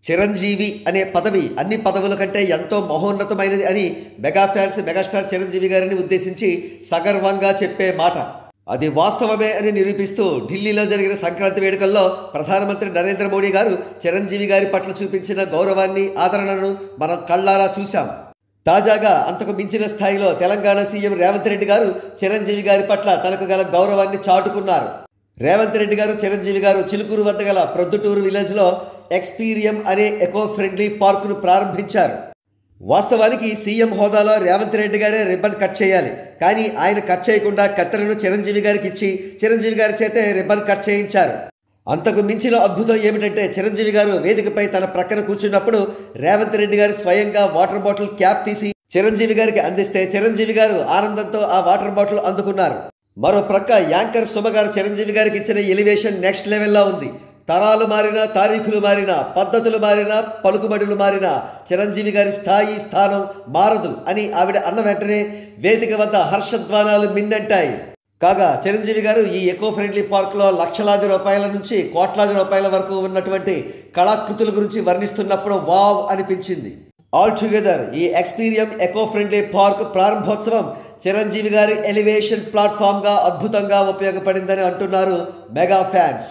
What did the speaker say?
చిరంజీవి అనే పదవి అన్ని పదవుల కంటే ఎంతో మహోన్నతమైనది అని మెగా ఫ్యాన్స్ మెగాస్టార్ చిరంజీవి గారిని ఉద్దేశించి సగర్వంగా చెప్పే మాట. అది వాస్తవమే అని నిరూపిస్తూ ఢిల్లీలో జరిగిన సంక్రాంతి వేడుకల్లో ప్రధానమంత్రి నరేంద్ర మోడీ గారు చిరంజీవి గారి పట్ల చూపించిన గౌరవాన్ని, ఆదరణను మనం కళ్ళారా చూశాం. తాజాగా అంతకు మించిన స్థాయిలో తెలంగాణ సీఎం రేవంత్ రెడ్డి గారు చిరంజీవి గారి పట్ల తనకు గల గౌరవాన్ని చాటుకున్నారు. రేవంత్ రెడ్డి గారు చిరంజీవి గారు చిలుకూరు వద్ద గల ప్రొద్దుటూరు విలేజ్లో ఎక్స్పీరియం అనే ఎకో ఫ్రెండ్లీ పార్కును ప్రారంభించారు. వాస్తవానికి సీఎం హోదాలో రేవంత్ రెడ్డి గారే రిబ్బన్ కట్ చేయాలి. కానీ ఆయన కట్ చేయకుండా కత్తెరను చిరంజీవి గారికి ఇచ్చి చిరంజీవి గారి చేతే రిబ్బన్ కట్ చేయించారు. అంతకు మించిన అద్భుతం ఏమిటంటే చిరంజీవి గారు వేదికపై తన ప్రక్కన కూర్చున్నప్పుడు రేవంత్ రెడ్డి గారు స్వయంగా వాటర్ బాటిల్ క్యాప్ తీసి చిరంజీవి గారికి అందిస్తే చిరంజీవి గారు ఆనందంతో ఆ వాటర్ బాటిల్ అందుకున్నారు. మరో ప్రక్క యాంకర్ సుమ గారు చిరంజీవి గారికి ఇచ్చిన ఎలివేషన్ నెక్స్ట్ లెవెల్లో ఉంది. తరాలు మారినా, తారీఖులు మారినా, పద్ధతులు మారినా, పలుకుబడులు మారినా చిరంజీవి గారి స్థాయి, స్థానం మారదు అని ఆవిడ అన్న వెంటనే వేదిక వద్ద హర్షధ్వానాలు మిన్నంటాయి. కాగా చిరంజీవి గారు ఈ ఎకో ఫ్రెండ్లీ పార్క్లో లక్షలాది రూపాయల నుంచి కోట్లాది రూపాయల వరకు ఉన్నటువంటి కళాకృతుల గురించి వర్ణిస్తున్నప్పుడు వావ్ అనిపించింది. ఆల్ టుగెదర్ ఈ ఎక్స్పీరియం ఎకో ఫ్రెండ్లీ పార్క్ ప్రారంభోత్సవం చిరంజీవి గారి ఎలివేషన్ ప్లాట్ఫామ్గా అద్భుతంగా ఉపయోగపడిందని అంటున్నారు మెగా ఫ్యాన్స్.